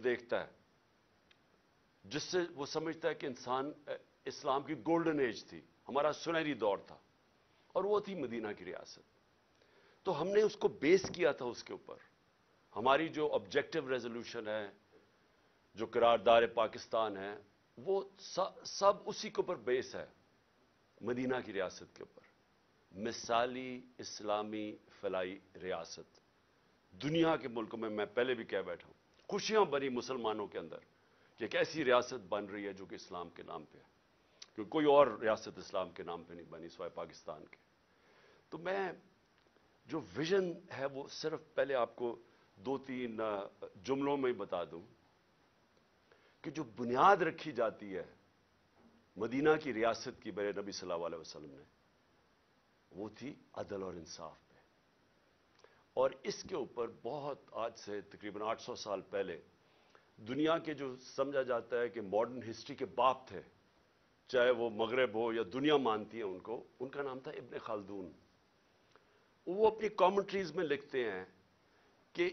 دیکھتا ہے جس سے وہ سمجھتا ہے کہ انسان اسلام کی گولڈن ایج تھی، ہمارا سنہری دور تھا، اور وہ تھی مدینہ کی ریاست. تو ہم نے اس کو بیس کیا تھا اس کے اوپر. ہماری جو آبجیکٹو ریزولوشن ہے، جو قرارداد پاکستان ہے، وہ سب اسی کے اوپر بیس ہے، مدینہ کی ریاست کے اوپر. مثالی اسلامی فلاحی ریاست. دنیا کے ملکوں میں پہلے بھی کہہ بیٹھا ہوں، خوشیاں بنی مسلمانوں کے اندر کہ ایک ایسی ریاست بن رہی ہے جو کہ اسلام کے نام پہ ہے، کیونکہ کوئی اور ریاست اسلام کے نام پہ نہیں بنی سوائے پاکستان کے. تو میں جو ویژن ہے وہ صرف پہلے آپ کو 2-3 جملوں میں ہی بتا دوں کہ جو بنیاد رکھی جاتی ہے مدینہ کی ریاست کی میرے نبی صلی اللہ علیہ وسلم نے، وہ تھی عدل اور انصاف پہ. اور اس کے اوپر بہت آج سے تقریباً 800 سال پہلے دنیا کے جو سمجھا جاتا ہے کہ ماڈرن ہسٹری کے باپ تھے، چاہے وہ مغرب ہو یا دنیا مانتی ہے ان کو، ان کا نام تھا ابن خلدون. وہ اپنی کامنٹریز میں لکھتے ہیں کہ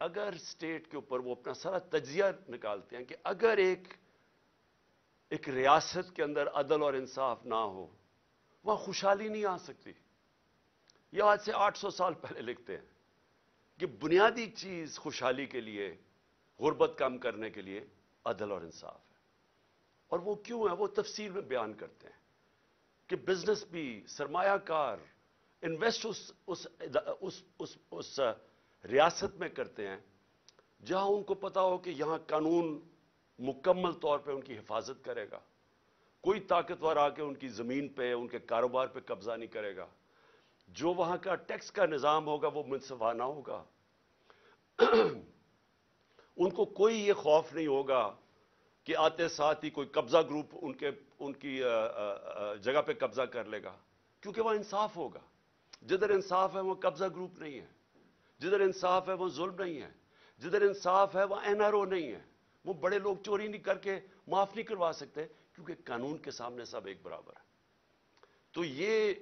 اگر اسٹیٹ کے اوپر وہ اپنا سارا تجزیہ نکالتے ہیں کہ اگر ایک ریاست کے اندر عدل اور انصاف نہ ہو، وہاں خوشحالی نہیں آ سکتی. یہ آج سے 800 سال پہلے لکھتے ہیں کہ بنیادی چیز خوشحالی کے لیے، غربت کم کرنے کے لیے عدل اور انصاف ہے. اور وہ کیوں ہے وہ تفصیل میں بیان کرتے ہیں کہ بزنس بھی، سرمایہ کار انویسٹ اس ریاست میں کرتے ہیں جہاں ان کو پتا ہو کہ یہاں قانون مکمل طور پہ ان کی حفاظت کرے گا، کوئی طاقتور آ کے ان کی زمین پہ، ان کے کاروبار پہ قبضہ نہیں کرے گا، جو وہاں کا ٹیکس کا نظام ہوگا وہ منصفانہ ہوگا. ان کو کوئی یہ خوف نہیں ہوگا کہ آتے ساتھ ہی کوئی قبضہ گروپ ان کی جگہ پہ قبضہ کر لے گا، کیونکہ وہ انصاف ہوگا. جدھر انصاف ہے وہ قبضہ گروپ نہیں ہے، جدھر انصاف ہے وہ ظلم نہیں ہے، جدھر انصاف ہے وہ NRO نہیں ہے. وہ بڑے لوگ چوری نہیں کر کے معاف نہیں کروا سکتے، کیونکہ قانون کے سامنے سب ایک برابر ہے. تو یہ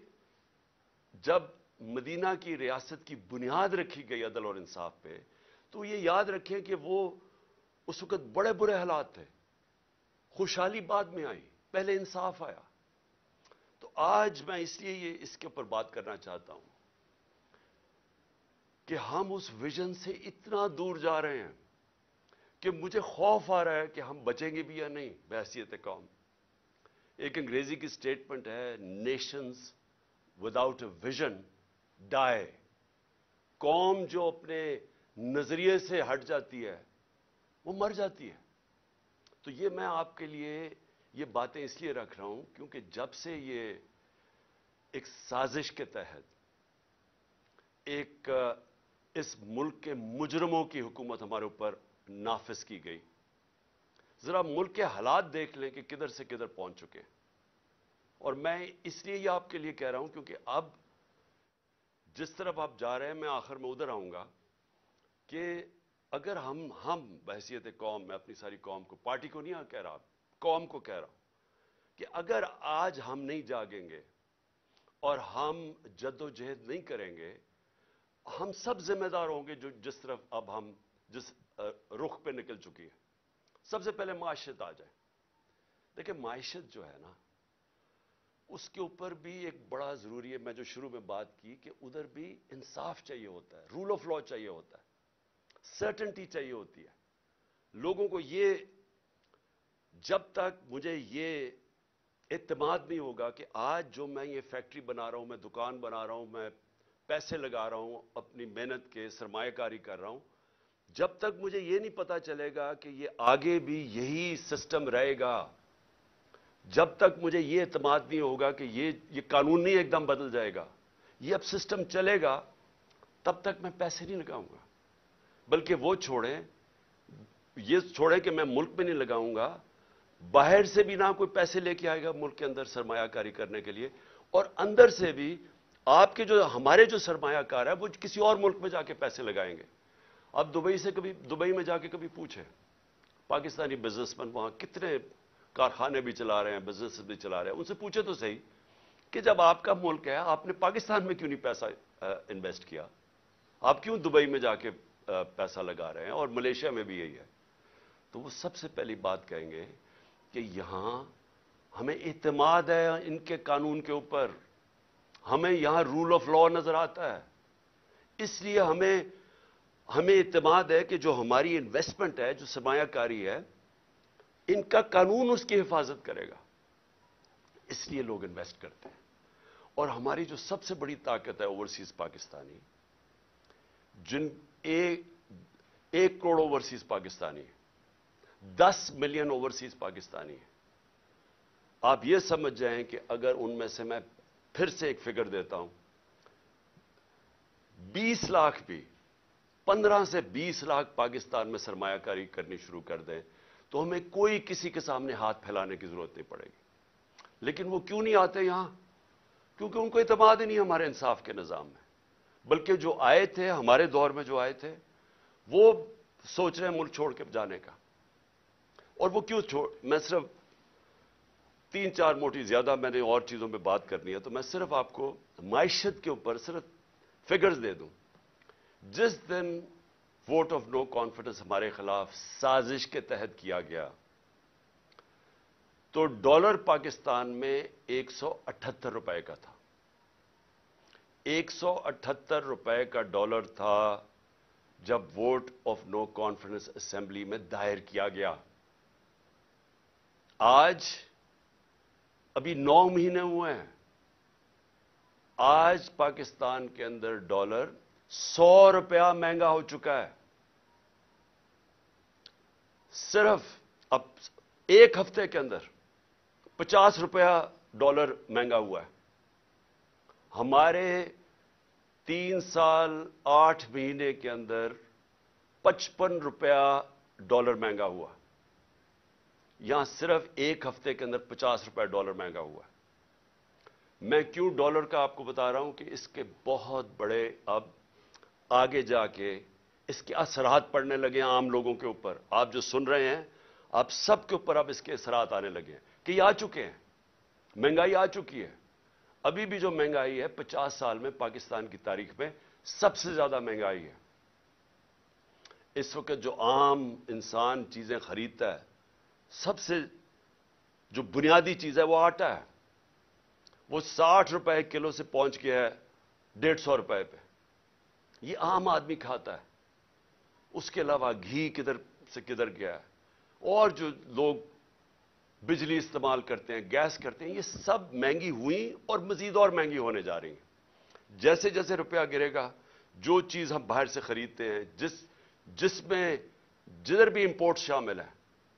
جب مدینہ کی ریاست کی بنیاد رکھی گئی عدل اور انصاف پہ، تو یہ یاد رکھیں کہ وہ اس وقت بڑے برے حالات تھے. خوشحالی بعد میں آئی، پہلے انصاف آیا. تو آج میں اس لیے اس کے اوپر بات کرنا چاہتا ہوں کہ ہم اس ویژن سے اتنا دور جا رہے ہیں کہ مجھے خوف آ رہا ہے کہ ہم بچیں گے بھی یا نہیں بحیثیت قوم. ایک انگریزی کی سٹیٹمنٹ ہے، نیشنز وداؤٹ اے ویژن ڈائی. قوم جو اپنے نظریے سے ہٹ جاتی ہے وہ مر جاتی ہے. تو یہ میں آپ کے لیے یہ باتیں اس لیے رکھ رہا ہوں کیونکہ جب سے یہ ایک سازش کے تحت اس ملک کے مجرموں کی حکومت ہمارے اوپر نافذ کی گئی، ذرا ملک کے حالات دیکھ لیں کہ کدھر سے کدھر پہنچ چکے ہیں. اور میں اس لیے یہ آپ کے لیے کہہ رہا ہوں کیونکہ اب جس طرف آپ جا رہے ہیں میں آخر میں ادھر آؤں گا کہ اگر ہم بحیثیت قوم، میں اپنی ساری قوم کو، پارٹی کو نہیں کہہ رہا، قوم کو کہہ رہا ہوں کہ اگر آج ہم نہیں جاگیں گے اور ہم جد و جہد نہیں کریں گے، ہم سب ذمہ دار ہوں گے جس طرف اب ہم جس رخ پہ نکل چکی ہے. سب سے پہلے معیشت آ جائے. دیکھیں معیشت جو ہے نا، اس کے اوپر بھی ایک بڑا ضروری ہے، میں جو شروع میں بات کی کہ ادھر بھی انصاف چاہیے ہوتا ہے، رول آف لا چاہیے ہوتا ہے، سرٹنٹی چاہیے ہوتی ہے. لوگوں کو یہ، جب تک مجھے یہ اعتماد نہیں ہوگا کہ آج جو میں یہ فیکٹری بنا رہا ہوں، میں دکان بنا رہا ہوں، میں پیسے لگا رہا ہوں، اپنی محنت کے سرمایہ کاری کر رہا ہوں، جب تک مجھے یہ نہیں پتا چلے گا کہ یہ آگے بھی یہی سسٹم رہے گا، جب تک مجھے یہ اعتماد نہیں ہوگا کہ یہ قانون نہیں ایک دم بدل جائے گا، یہ اب سسٹم چلے گا، تب تک میں پیسے نہیں لگاؤں گا. بلکہ وہ یہ چھوڑیں کہ میں ملک میں نہیں لگاؤں گا، باہر سے بھی نہ کوئی پیسے لے کے آئے گا ملک کے اندر سرمایہ کاری کرنے کے لیے، اور اندر سے بھی آپ کے ہمارے جو سرمایہ کار ہے وہ کسی اور ملک میں جا کے پیسے لگائیں گے. اب دبئی میں جا کے کبھی پوچھیں، پاکستانی بزنس مین وہاں کتنے کارخانے بھی چلا رہے ہیں، بزنس بھی چلا رہے ہیں، ان سے پوچھے تو صحیح کہ جب آپ کا ملک ہے آپ نے پاکستان میں کیوں نہیں پیسہ انویسٹ کیا؟ آپ کیوں دبئی میں جا کے پیسہ لگا رہے ہیں؟ اور ملیشیا میں بھی یہی ہے. تو وہ سب سے پہلی بات کہیں گے کہ یہاں ہمیں اعتماد ہے ان کے قانون کے اوپر، ہمیں یہاں رول آف لا نظر آتا ہے، اس لیے ہمیں اعتماد ہے کہ جو ہماری انویسٹمنٹ ہے، جو سرمایہ کاری ہے، ان کا قانون اس کی حفاظت کرے گا، اس لیے لوگ انویسٹ کرتے ہیں۔ اور ہماری جو سب سے بڑی طاقت ہے اوورسیز پاکستانی، جن 1 crore overseas Pakistani, 10 million overseas Pakistani ہیں۔ آپ یہ سمجھ جائیں کہ اگر ان میں سے میں پھر سے ایک فگر دیتا ہوں، 20 لاکھ بھی 15 سے 20 لاکھ پاکستان میں سرمایہ کاری کرنی شروع کر دیں تو ہمیں کوئی کسی کے سامنے ہاتھ پھیلانے کی ضرورت نہیں پڑے گی۔ لیکن وہ کیوں نہیں آتے یہاں؟ کیونکہ ان کو اعتماد ہی نہیں ہمارے انصاف کے نظام میں، بلکہ جو آئے تھے ہمارے دور میں، جو آئے تھے وہ سوچ رہے ہیں ملک چھوڑ کے جانے کا۔ اور وہ کیوں میں صرف 3-4 موٹی، زیادہ میں نے اور چیزوں پہ بات کرنی ہے، تو میں صرف آپ کو معیشت کے اوپر صرف فگرز دے دوں۔ جس دن ووٹ آف نو کانفیڈنس ہمارے خلاف سازش کے تحت کیا گیا تو ڈالر پاکستان میں 178 روپے کا تھا۔ 178 روپے کا ڈالر تھا جب vote of no confidence assembly میں دائر کیا گیا۔ آج ابھی 9 مہینے ہوئے ہیں، آج پاکستان کے اندر ڈالر 100 روپیہ مہنگا ہو چکا ہے۔ صرف اب ایک ہفتے کے اندر 50 روپیہ ڈالر مہنگا ہوا ہے۔ ہمارے 3 سال 8 مہینے کے اندر 55 روپیہ ڈالر مہنگا ہوا۔ یہاں صرف ایک ہفتے کے اندر 50 روپیہ ڈالر مہنگا ہوا ہے۔ میں کیوں ڈالر کا آپ کو بتا رہا ہوں کہ اس کے بہت بڑے اب آگے جا کے اس کے اثرات پڑنے لگے ہیں عام لوگوں کے اوپر۔ آپ جو سن رہے ہیں، آپ سب کے اوپر اب اس کے اثرات آنے لگے ہیں کہ یہ آ چکے ہیں، مہنگائی آ چکی ہے۔ ابھی بھی جو مہنگائی ہے 50 سال میں پاکستان کی تاریخ میں سب سے زیادہ مہنگائی ہے۔ اس وقت جو عام انسان چیزیں خریدتا ہے، سب سے جو بنیادی چیز ہے وہ آٹا ہے، وہ 60 روپے کلو سے پہنچ گیا ہے 150 روپے پہ۔ یہ عام آدمی کھاتا ہے۔ اس کے علاوہ گھی کدھر سے کدھر گیا ہے، اور جو لوگ بجلی استعمال کرتے ہیں، گیس کرتے ہیں، یہ سب مہنگی ہوئی اور مزید اور مہنگی ہونے جا رہی ہیں۔ جیسے جیسے روپیہ گرے گا، جو چیز ہم باہر سے خریدتے ہیں، جس میں جدھر بھی امپورٹ شامل ہے،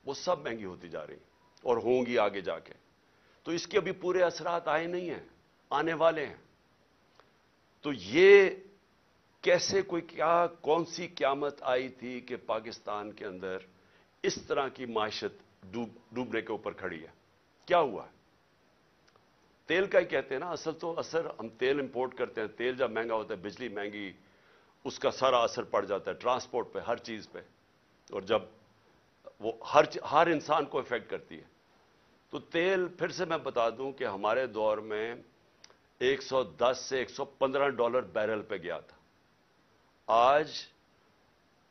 وہ سب مہنگی ہوتی جا رہی ہیں اور ہوں گی آگے جا کے۔ تو اس کے ابھی پورے اثرات آئے نہیں ہیں، آنے والے ہیں۔ تو یہ کیسے کون سی قیامت آئی تھی کہ پاکستان کے اندر اس طرح کی معیشت ڈوبنے کے اوپر کھڑی ہے؟ کیا ہوا ہے؟ تیل کا ہی کہتے ہیں نا، اثر ہم تیل امپورٹ کرتے ہیں، تیل جب مہنگا ہوتا ہے، بجلی مہنگی، اس کا سارا اثر پڑ جاتا ہے ٹرانسپورٹ پہ، ہر چیز پہ، اور جب وہ ہر انسان کو افیکٹ کرتی ہے۔ تو تیل، پھر سے میں بتا دوں کہ ہمارے دور میں 110 سے 115 ڈالر بیرل پہ گیا تھا۔ آج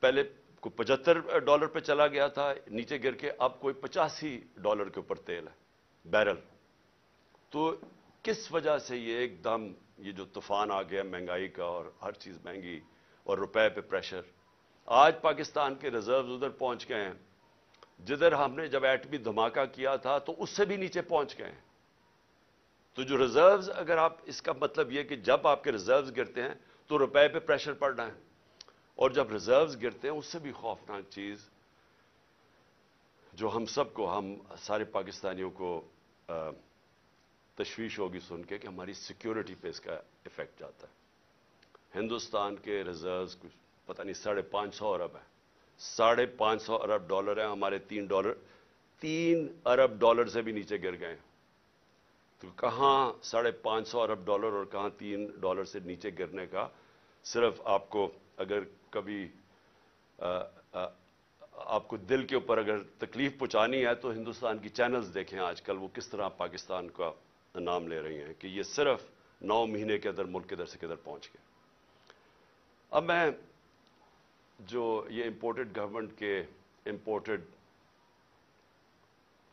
پہلے کوئی 75 ڈالر پہ چلا گیا تھا، نیچے گر کے اب کوئی 85 ڈالر کے اوپر تیل ہے بیرل۔ تو کس وجہ سے یہ ایک دم یہ جو طوفان آ گیا مہنگائی کا، اور ہر چیز مہنگی اور روپے پہ پریشر؟ آج پاکستان کے ریزروز ادھر پہنچ گئے ہیں جدھر ہم نے جب ایٹمی دھماکہ کیا تھا تو اس سے بھی نیچے پہنچ گئے ہیں۔ تو جو ریزروز، اگر آپ اس کا مطلب یہ کہ جب آپ کے ریزروز گرتے ہیں تو روپے پہ پریشر پڑ رہا ہے، اور جب ریزروز گرتے ہیں اس سے بھی خوفناک چیز جو ہم سب کو، ہم سارے پاکستانیوں کو تشویش ہوگی سن کے کہ ہماری سیکیورٹی پہ اس کا ایفیکٹ جاتا ہے۔ ہندوستان کے ریزروز کچھ پتہ نہیں 550 ارب ہے، 550 ارب ڈالر ہیں، ہمارے 3 ارب ڈالر سے بھی نیچے گر گئے ہیں۔ تو کہاں 550 ارب ڈالر اور کہاں 3 ڈالر سے نیچے گرنے کا؟ صرف آپ کو اگر کبھی آپ کو دل کے اوپر اگر تکلیف پہنچانی ہے تو ہندوستان کی چینلز دیکھیں آج کل وہ کس طرح پاکستان کا نام لے رہی ہیں کہ یہ صرف 9 مہینے کے اندر ملک کدھر سے کدھر پہنچ گیا۔ اب میں جو یہ امپورٹڈ گورنمنٹ کے امپورٹڈ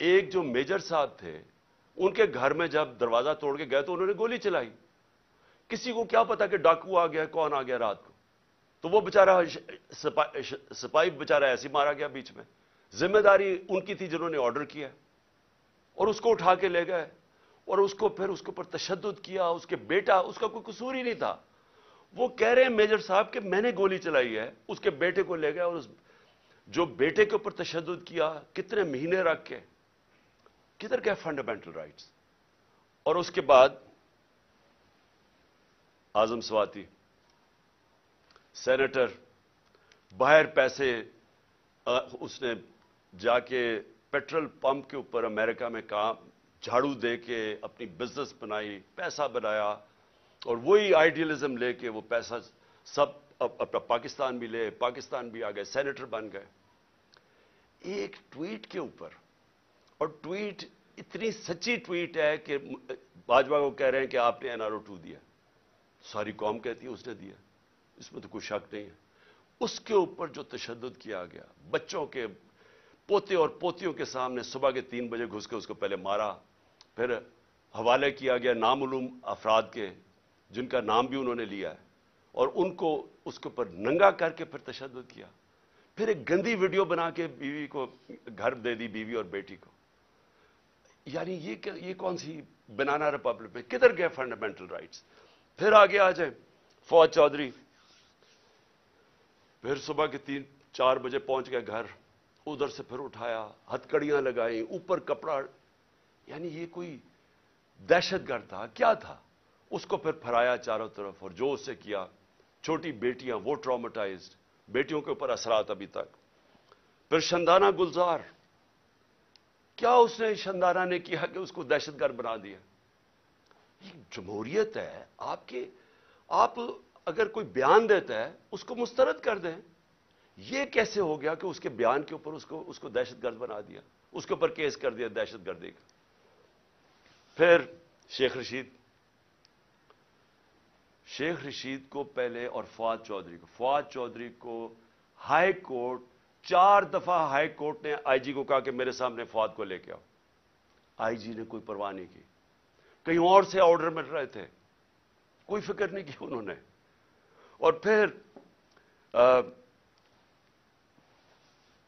ایک جو میجر صاحب تھے ان کے گھر میں جب دروازہ توڑ کے گئے تو انہوں نے گولی چلائی. کسی کو کیا پتا کہ ڈاکو آ گیا, کون آ گیا رات کو. تو وہ بیچارہ سپاہی بیچارہ ایسے مارا گیا بیچ میں. ذمہ داری ان کی تھی جنہوں نے آرڈر کیا, اور اس کو اٹھا کے لے گئے اور اس کو پھر اس کے اوپر تشدد کیا. اس کے بیٹا, اس کا کوئی قصور ہی نہیں تھا. وہ کہہ رہے ہیں میجر صاحب کہ میں نے گولی چلائی ہے. اس کے بیٹے کو لے گئے اور جو بیٹے کے اوپر تشدد کیا کتنے مہینے رکھ کے. کدھر گئے فنڈامنٹل رائٹس؟ اور اس کے بعد اعظم سواتی سینیٹر باہر پیسے, اس نے جا کے پیٹرول پمپ کے اوپر امریکہ میں کام جھاڑو دے کے اپنی بزنس بنائی, پیسہ بنایا, اور وہی آئیڈیلزم لے کے وہ پیسہ سب اپنا پاکستان بھی لے, پاکستان بھی آ گئے, سینیٹر بن گئے. ایک ٹویٹ کے اوپر, اور ٹویٹ اتنی سچی ٹویٹ ہے کہ باجوہ کو کہہ رہے ہیں کہ آپ نے NRO2 دیا, ساری قوم کہتی ہے اس نے دیا, اس میں تو کوئی شک نہیں ہے. اس کے اوپر جو تشدد کیا گیا, بچوں کے پوتے اور پوتیوں کے سامنے صبح کے 3 بجے گھس کے اس کو پہلے مارا, پھر حوالے کیا گیا نامعلوم افراد کے جن کا نام بھی انہوں نے لیا ہے, اور ان کو اس کے اوپر ننگا کر کے پھر تشدد کیا. پھر ایک گندی ویڈیو بنا کے بیوی کو گھر دے دی, بیوی اور بیٹی کو. یعنی یہ کون سی بنانا ریپبلک میں کدھر گئے فنڈامنٹل رائٹس؟ پھر آگے آ جائیں فواد چودھری, پھر صبح کے 3-4 بجے پہنچ گئے گھر, ادھر سے پھر اٹھایا, ہتکڑیاں لگائیں, اوپر کپڑا. یعنی یہ کوئی دہشت گرد تھا کیا تھا؟ اس کو پھر پھرایا چاروں طرف, اور جو اس سے کیا, چھوٹی بیٹیاں وہ ٹرامیٹائزڈ, بیٹیوں کے اوپر اثرات ابھی تک. پھر شندانہ گلزار, کیا اس نے شندانہ نے کیا کہ اس کو دہشت گرد بنا دیا؟ یہ جمہوریت ہے آپ اگر کوئی بیان دیتا ہے اس کو مسترد کر دیں. یہ کیسے ہو گیا کہ اس کے بیان کے اوپر اس کو دہشت گرد بنا دیا, اس کے اوپر کیس کر دیا دہشت گردی کا؟ پھر شیخ رشید کو پہلے, اور فواد چودھری کو ہائی کورٹ 4 دفعہ ہائی کورٹ نے آئی جی کو کہا کہ میرے سامنے فواد کو لے کے آؤ. آئی جی نے کوئی پرواہ نہیں کی, کہیں اور سے آرڈر مل رہے تھے, کوئی فکر نہیں کی انہوں نے. اور پھر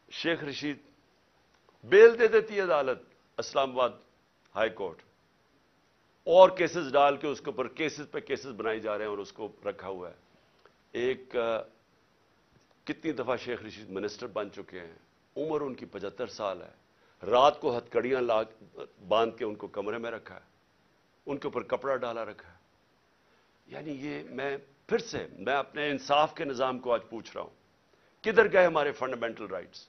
شیخ رشید بیل دے دیتی ہے عدالت, اسلام آباد ہائی کورٹ, اور کیسز ڈال کے اس کے اوپر کیسز پہ کیسز بنائی جا رہے ہیں اور اس کو رکھا ہوا ہے. ایک کتنی دفعہ شیخ رشید منسٹر بن چکے ہیں, عمر ان کی 75 سال ہے, رات کو ہتکڑیاں باندھ کے ان کو کمرے میں رکھا ہے, ان کے اوپر کپڑا ڈالا رکھا ہے. یعنی یہ میں اپنے انصاف کے نظام کو آج پوچھ رہا ہوں, کدھر گئے ہمارے فنڈامنٹل رائٹس؟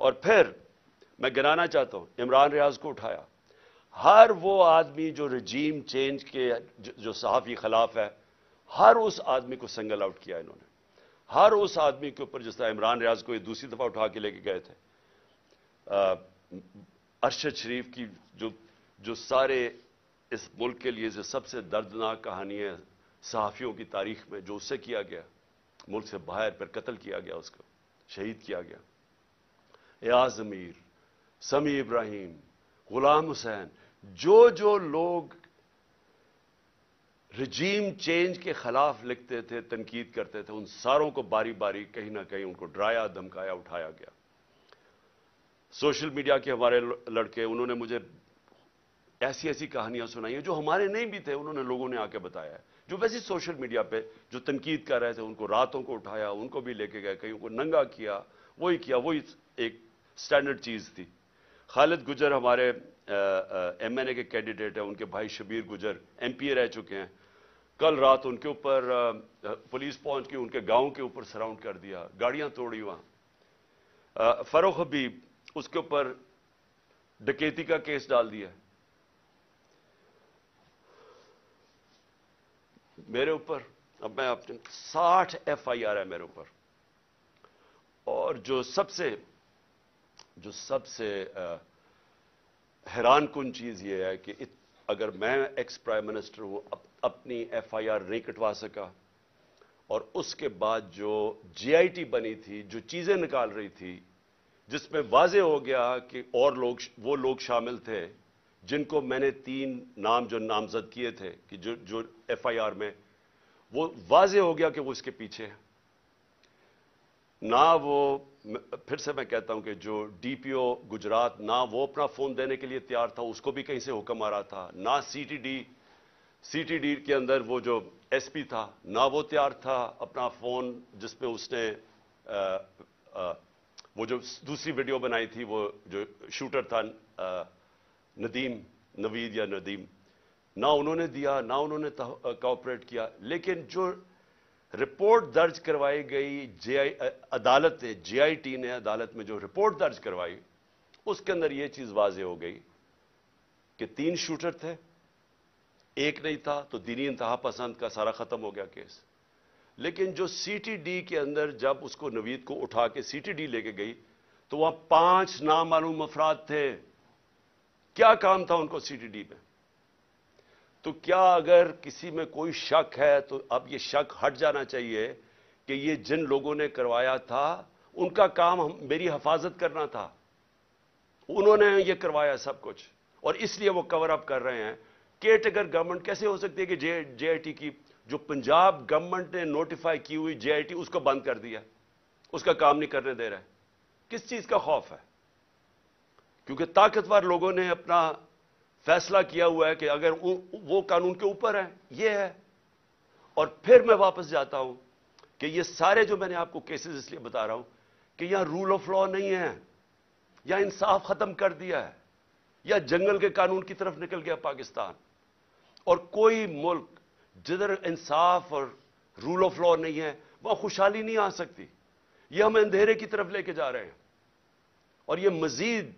اور پھر میں گنانا چاہتا ہوں, عمران ریاض کو اٹھایا. ہر وہ آدمی جو رجیم چینج کے جو صحافی خلاف ہے, ہر اس آدمی کو سنگل آؤٹ کیا انہوں نے. ہر اس آدمی کے اوپر, جس طرح عمران ریاض کو یہ دوسری دفعہ اٹھا کے لے کے گئے تھے, ارشد شریف کی جو سارے اس ملک کے لیے جو سب سے دردناک کہانی ہے صحافیوں کی تاریخ میں, جو اس سے کیا گیا, ملک سے باہر پھر قتل کیا گیا, اس کو شہید کیا گیا. ایاز ضمیر, سمیع ابراہیم, غلام حسین, جو لوگ رجیم چینج کے خلاف لکھتے تھے, تنقید کرتے تھے, ان ساروں کو باری باری کہیں نہ کہیں ان کو ڈرایا, دھمکایا, اٹھایا گیا. سوشل میڈیا کے ہمارے لڑکے, انہوں نے مجھے ایسی کہانیاں سنائی ہیں جو ہمارے نہیں بھی تھے, انہوں نے لوگوں نے آ کے بتایا ہے, جو ویسے سوشل میڈیا پہ جو تنقید کر رہے تھے ان کو راتوں کو اٹھایا, ان کو بھی لے کے گئے, کہیں کو ننگا کیا, وہی ایک سٹینڈرڈ چیز تھی. خالد گجر ہمارے MNA کے کینڈیڈیٹ ہیں, ان کے بھائی شبیر گجر MP رہ چکے ہیں. کل رات ان کے اوپر پولیس پہنچ کے ان کے گاؤں کے اوپر سراؤنڈ کر دیا, گاڑیاں توڑی وہاں. فروخ حبیب, اس کے اوپر ڈکیتی کا کیس ڈال دیا. میرے اوپر اب میں اپنے 60 FIR ہے میرے اوپر. اور جو سب سے حیران کن چیز یہ ہے کہ اگر میں ایکس پرائم منسٹر ہوں, اپنی FIR نہیں کٹوا سکا, اور اس کے بعد جو GIT بنی تھی, جو چیزیں نکال رہی تھی, جس میں واضح ہو گیا کہ اور وہ لوگ شامل تھے جن کو میں نے 3 نام جو نامزد کیے تھے کہ جو ایف آئی آر میں، وہ واضح ہو گیا کہ وہ اس کے پیچھے ہے. نہ وہ، پھر سے میں کہتا ہوں کہ جو ڈی پی او گجرات، نہ وہ اپنا فون دینے کے لیے تیار تھا، اس کو بھی کہیں سے حکم آ رہا تھا. نہ سی ٹی ڈی کے اندر وہ جو ایس پی تھا، نہ وہ تیار تھا اپنا فون، جس پہ اس نے وہ جو دوسری ویڈیو بنائی تھی، وہ جو شوٹر تھا نوید یا ندیم، نہ انہوں نے دیا، نہ انہوں نے کوآپریٹ کیا. لیکن جو رپورٹ درج کروائی گئی عدالت نے، جے آئی ٹی نے عدالت میں جو رپورٹ درج کروائی، اس کے اندر یہ چیز واضح ہو گئی کہ 3 شوٹر تھے، ایک نہیں تھا، تو دینی انتہا پسند کا سارا ختم ہو گیا کیس. لیکن جو سی ٹی ڈی کے اندر جب اس کو نوید کو اٹھا کے سی ٹی ڈی لے کے گئی تو وہاں 5 نامعلوم افراد تھے. کیا کام تھا ان کو سی ٹی ڈی میں؟ تو کیا اگر کسی میں کوئی شک ہے تو اب یہ شک ہٹ جانا چاہیے کہ یہ جن لوگوں نے کروایا تھا ان کا کام میری حفاظت کرنا تھا، انہوں نے یہ کروایا سب کچھ، اور اس لیے وہ کور اپ کر رہے ہیں. کیئرٹیکر گورنمنٹ کیسے ہو سکتی ہے کہ جے آئی ٹی کی جو پنجاب گورنمنٹ نے نوٹیفائی کی ہوئی جے آئی ٹی، اس کو بند کر دیا، اس کا کام نہیں کرنے دے رہا ہے؟ کس چیز کا خوف ہے؟ کیونکہ طاقتور لوگوں نے اپنا فیصلہ کیا ہوا ہے کہ اگر وہ قانون کے اوپر ہے، یہ ہے. اور پھر میں واپس جاتا ہوں کہ یہ سارے جو میں نے آپ کو کیسز اس لیے بتا رہا ہوں کہ یہاں رول آف لا نہیں ہے، یا انصاف ختم کر دیا ہے، یا جنگل کے قانون کی طرف نکل گیا پاکستان. اور کوئی ملک جدھر انصاف اور رول آف لا نہیں ہے وہاں خوشحالی نہیں آ سکتی. یہ ہم اندھیرے کی طرف لے کے جا رہے ہیں. اور یہ مزید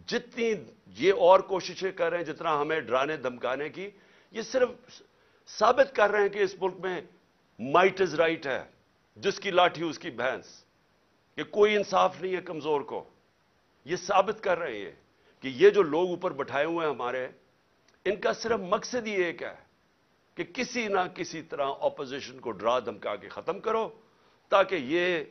جتنی یہ اور کوششیں کر رہے ہیں، جتنا ہمیں ڈرانے دھمکانے کی، یہ صرف ثابت کر رہے ہیں کہ اس ملک میں مائٹ از رائٹ ہے، جس کی لاٹھی اس کی بھینس، کہ کوئی انصاف نہیں ہے کمزور کو. یہ ثابت کر رہے ہیں کہ یہ جو لوگ اوپر بٹھائے ہوئے ہیں ہمارے، ان کا صرف مقصد ہی ایک ہے کہ کسی نہ کسی طرح اپوزیشن کو ڈرا دھمکا کے ختم کرو، تاکہ یہ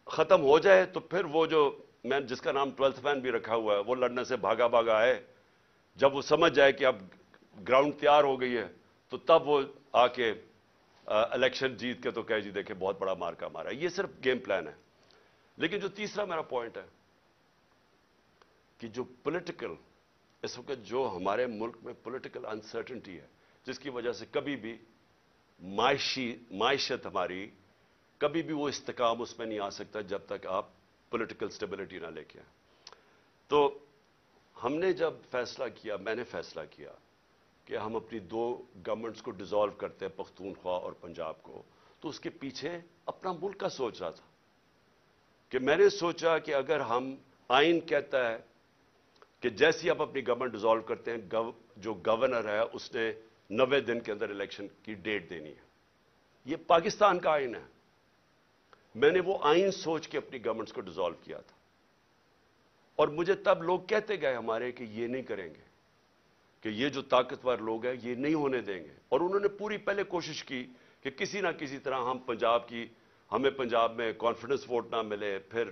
ختم ہو جائے. تو پھر وہ جو میں جس کا نام 12th مین بھی رکھا ہوا ہے، وہ لڑنے سے بھاگا آئے. جب وہ سمجھ جائے کہ اب گراؤنڈ تیار ہو گئی ہے تو تب وہ آ کے الیکشن جیت کے تو کہے جی دیکھیں بہت بڑا مارکا مارا. یہ صرف گیم پلان ہے. لیکن جو تیسرا میرا پوائنٹ ہے کہ جو پولیٹیکل اس وقت جو ہمارے ملک میں پولیٹیکل انسرٹنٹی ہے، جس کی وجہ سے کبھی بھی معیشت ہماری کبھی بھی وہ استحکام اس میں نہیں آ سکتا جب تک آپ پولیٹیکل سٹیبلٹی نہ لے کے آئیں. تو ہم نے جب فیصلہ کیا، میں نے فیصلہ کیا کہ ہم اپنی 2 گورنمنٹس کو ڈیزالو کرتے ہیں، پختونخوا اور پنجاب کو، تو اس کے پیچھے اپنا ملک کا سوچ رہا تھا. کہ میں نے سوچا کہ اگر ہم، آئین کہتا ہے کہ جیسی آپ اپنی گورنمنٹ ڈیزالو کرتے ہیں، جو گورنر ہے اس نے 90 دن کے اندر الیکشن کی ڈیٹ دینی ہے. یہ پاکستان کا آئین ہے. میں نے وہ آئین سوچ کے اپنی گورنمنٹس کو ڈیزالو کیا تھا. اور مجھے تب لوگ کہتے گئے ہمارے کہ یہ نہیں کریں گے، کہ یہ جو طاقتور لوگ ہیں یہ نہیں ہونے دیں گے. اور انہوں نے پوری پہلے کوشش کی کہ کسی نہ کسی طرح ہمیں پنجاب میں کانفیڈنس ووٹ نہ ملے، پھر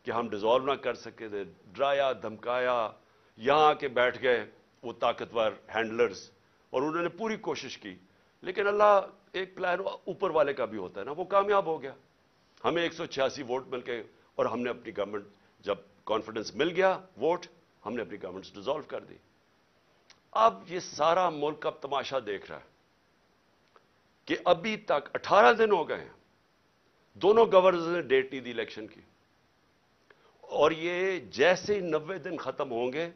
کہ ہم ڈیزالو نہ کر سکے تھے. ڈرایا دھمکایا، یہاں آ کے بیٹھ گئے وہ طاقتور ہینڈلرز، اور انہوں نے پوری کوشش کی. لیکن اللہ ایک پلان اوپر والے کا بھی ہوتا ہے نا، وہ کامیاب ہو گیا. ہمیں 186 ووٹ مل کے، اور ہم نے اپنی گورنمنٹ، جب کانفیڈنس مل گیا ووٹ، ہم نے اپنی گورنمنٹ ڈیزالو کر دی. اب یہ سارا ملک اب تماشا دیکھ رہا ہے کہ ابھی تک 18 دن ہو گئے ہیں، دونوں گورنرز نے ڈیٹ نہیں دی الیکشن کی. اور یہ جیسے ہی 90 دن ختم ہوں گے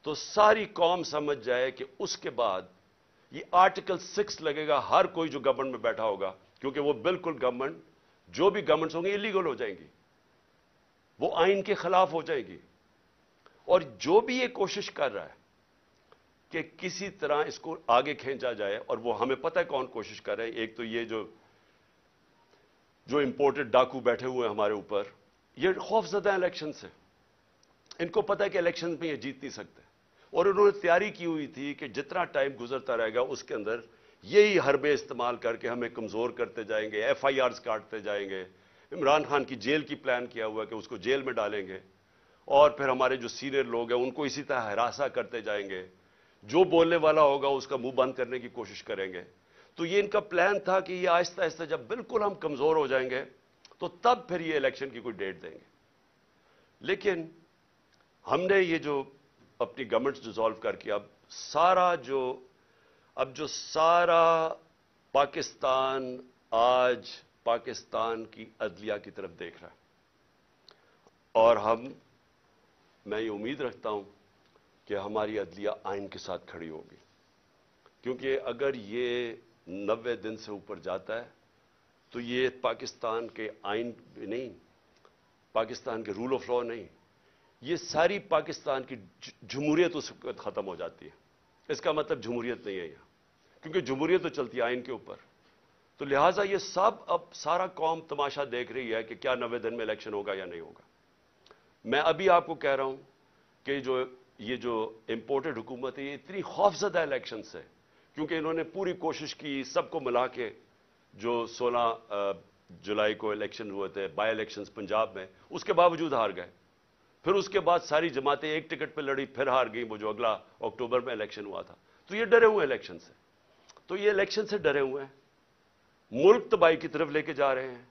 تو ساری قوم سمجھ جائے کہ اس کے بعد یہ آرٹیکل 6 لگے گا ہر کوئی جو گورنمنٹ میں بیٹھا ہوگا، کیونکہ وہ بالکل گورنمنٹ، جو بھی گورنمنٹس ہوں گی الیگل ہو جائیں گی، وہ آئین کے خلاف ہو جائے گی. اور جو بھی یہ کوشش کر رہا ہے کہ کسی طرح اس کو آگے کھینچا جائے، اور وہ ہمیں پتہ ہے کون کوشش کر رہے ہیں. ایک تو یہ جو امپورٹڈ ڈاکو بیٹھے ہوئے ہیں ہمارے اوپر، یہ خوف زدہ ہیں الیکشن سے. ان کو پتہ ہے کہ الیکشن میں یہ جیت نہیں سکتے، اور انہوں نے تیاری کی ہوئی تھی کہ جتنا ٹائم گزرتا رہے گا اس کے اندر یہی حربے استعمال کر کے ہمیں کمزور کرتے جائیں گے، ایف آئی آرز کاٹتے جائیں گے. عمران خان کی جیل کی پلان کیا ہوا ہے کہ اس کو جیل میں ڈالیں گے. اور پھر ہمارے جو سینئر لوگ ہیں ان کو اسی طرح ہراساں کرتے جائیں گے. جو بولنے والا ہوگا اس کا منہ بند کرنے کی کوشش کریں گے. تو یہ ان کا پلان تھا کہ یہ آہستہ آہستہ جب بالکل ہم کمزور ہو جائیں گے تو تب پھر یہ الیکشن کی کوئی ڈیٹ دیں گے. لیکن ہم نے یہ جو اپنی گورنمنٹ ڈیزالو کر کے اب جو سارا پاکستان آج پاکستان کی عدلیہ کی طرف دیکھ رہا ہے. اور میں یہ امید رکھتا ہوں کہ ہماری عدلیہ آئین کے ساتھ کھڑی ہوگی. کیونکہ اگر یہ 90 دن سے اوپر جاتا ہے تو یہ پاکستان کے آئین نہیں، پاکستان کے رول آف لا نہیں، یہ ساری پاکستان کی جمہوریت اس وقت ختم ہو جاتی ہے. اس کا مطلب جمہوریت نہیں ہے یہاں، کیونکہ جمہوریت تو چلتی ہے آئین کے اوپر. تو لہٰذا یہ سب اب سارا قوم تماشا دیکھ رہی ہے کہ کیا 90 دن میں الیکشن ہوگا یا نہیں ہوگا. میں ابھی آپ کو کہہ رہا ہوں کہ یہ جو امپورٹڈ حکومت ہے یہ اتنی خوفزدہ الیکشن سے، کیونکہ انہوں نے پوری کوشش کی سب کو ملا کے. جو 16 جولائی کو الیکشن ہوئے تھے، بائی الیکشنز پنجاب میں، اس کے باوجود ہار گئے. پھر اس کے بعد ساری جماعتیں ایک ٹکٹ پہ لڑی، پھر ہار گئی وہ جو اگلا اکتوبر میں الیکشن ہوا تھا. تو یہ ڈرے ہوئے الیکشن سے. تو یہ الیکشن سے ڈرے ہوئے ہیں، ملک تباہی کی طرف لے کے جا رہے ہیں.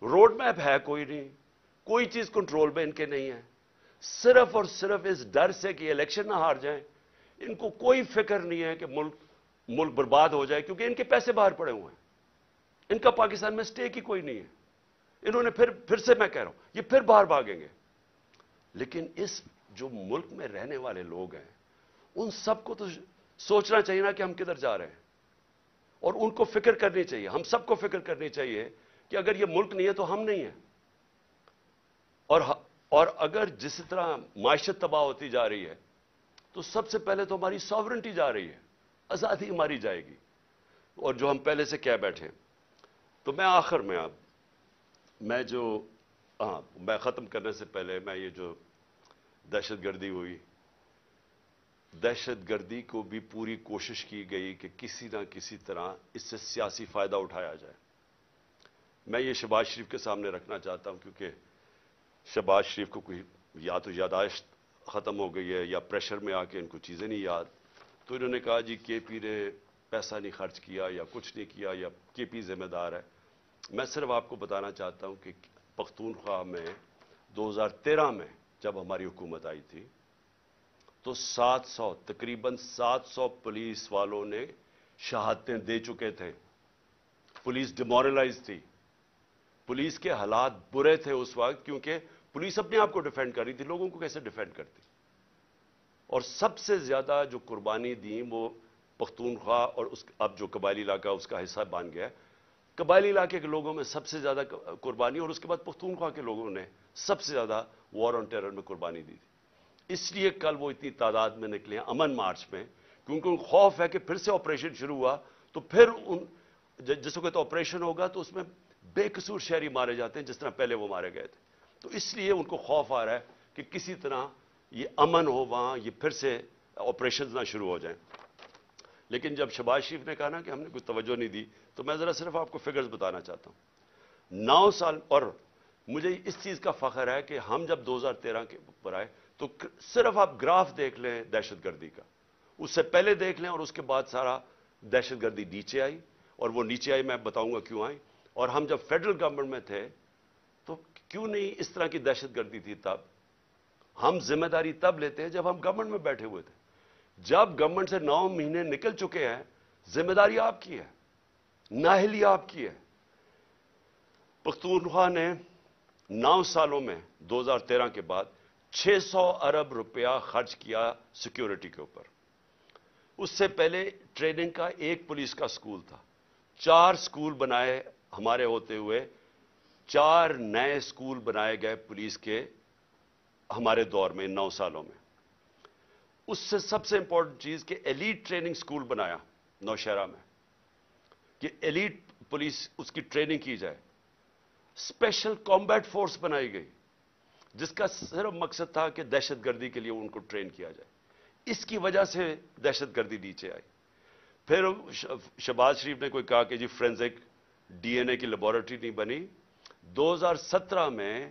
روڈ میپ ہے کوئی نہیں، کوئی چیز کنٹرول میں ان کے نہیں ہے. صرف اور صرف اس ڈر سے کہ الیکشن نہ ہار جائیں، ان کو کوئی فکر نہیں ہے کہ ملک برباد ہو جائے، کیونکہ ان کے پیسے باہر پڑے ہوئے ہیں. ان کا پاکستان میں سٹیک ہی کوئی نہیں ہے. انہوں نے پھر سے میں کہہ رہا ہوں یہ پھر باہر بھاگیں گے. لیکن اس جو ملک میں رہنے والے لوگ ہیں ان سب کو تو سوچنا چاہیے نا کہ ہم کدھر جا رہے ہیں. اور ان کو فکر کرنی چاہیے، ہم سب کو فکر کرنی چاہیے کہ اگر یہ ملک نہیں ہے تو ہم نہیں ہیں. اور اگر جس طرح معیشت تباہ ہوتی جا رہی ہے تو سب سے پہلے تو ہماری ساورنٹی جا رہی ہے، آزادی ہماری جائے گی. اور جو ہم پہلے سے کہہ بیٹھے ہیں. تو میں آخر میں میں ختم کرنے سے پہلے میں یہ جو دہشت گردی ہوئی، دہشت گردی کو بھی پوری کوشش کی گئی کہ کسی نہ کسی طرح اس سے سیاسی فائدہ اٹھایا جائے. میں یہ شہباز شریف کے سامنے رکھنا چاہتا ہوں، کیونکہ شہباز شریف کو کوئی یا تو یاداشت ختم ہو گئی ہے یا پریشر میں آ کے ان کو چیزیں نہیں یاد. تو انہوں نے کہا جی کے پی نے پیسہ نہیں خرچ کیا یا کچھ نہیں کیا یا کے پی ذمہ دار ہے. میں صرف آپ کو بتانا چاہتا ہوں کہ پختونخوا میں 2013 میں جب ہماری حکومت آئی تھی تو تقریباً 700 پولیس والوں نے شہادتیں دے چکے تھے. پولیس ڈیمورلائز تھی. پولیس کے حالات برے تھے اس وقت، کیونکہ پولیس اپنے آپ کو ڈیفینڈ کر رہی تھی. لوگوں کو کیسے ڈیفینڈ کرتی؟ اور سب سے زیادہ جو قربانی دی وہ پختونخوا اور اب جو قبائلی علاقہ اس کا حصہ بن گیا. قبائلی علاقے کے لوگوں میں سب سے زیادہ قربانی، اور اس کے بعد پختونخوا کے لوگوں نے سب سے زیادہ وار آن ٹیرر میں قربانی دی تھی. اس لیے کل وہ اتنی تعداد میں نکلے ہیں امن مارچ میں، کیونکہ ان خوف ہے کہ پھر سے آپریشن شروع ہوا تو پھر جس وقت آپریشن ہوگا تو اس میں بے قصور شہری مارے جاتے ہیں جس طرح پہلے وہ مارے گئے تھے. تو اس لیے ان کو خوف آ رہا ہے کہ کسی طرح یہ امن ہو وہاں، یہ پھر سے آپریشنز نہ شروع ہو جائیں. لیکن جب شہباز شریف نے کہا نا کہ ہم نے کوئی توجہ نہیں دی، تو میں ذرا صرف آپ کو فگرز بتانا چاہتا ہوں. 9 سال، اور مجھے اس چیز کا فخر ہے کہ ہم جب 2013 کے اوپر آئے تو صرف آپ گراف دیکھ لیں دہشت گردی کا، اس سے پہلے دیکھ لیں اور اس کے بعد سارا دہشت گردی نیچے آئی. اور وہ نیچے آئی میں بتاؤں گا کیوں آئی. اور ہم جب فیڈرل گورنمنٹ میں تھے تو کیوں نہیں اس طرح کی دہشت گردی تھی. تب ہم ذمہ داری تب لیتے ہیں جب ہم گورنمنٹ میں بیٹھے ہوئے تھے. جب گورنمنٹ سے 9 مہینے نکل چکے ہیں، ذمہ داری آپ کی ہے، نااہلی آپ کی ہے. پختونخوا نے 9 سالوں میں 2013 کے بعد 600 ارب روپیہ خرچ کیا سیکیورٹی کے اوپر. اس سے پہلے ٹریننگ کا ایک پولیس کا سکول تھا. 4 سکول بنائے ہمارے ہوتے ہوئے، 4 نئے سکول بنائے گئے پولیس کے ہمارے دور میں 9 سالوں میں. اس سے سب سے امپورٹنٹ چیز کہ ایلیٹ ٹریننگ سکول بنایا نوشہرہ میں کہ ایلیٹ پولیس اس کی ٹریننگ کی جائے. اسپیشل کمبیٹ فورس بنائی گئی جس کا صرف مقصد تھا کہ دہشت گردی کے لیے ان کو ٹرین کیا جائے. اس کی وجہ سے دہشت گردی نیچے آئی. پھر شہباز شریف نے کوئی کہا کہ جی فورینزک ڈی این اے کی لیبارٹری نہیں بنی. 2017 میں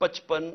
55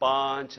5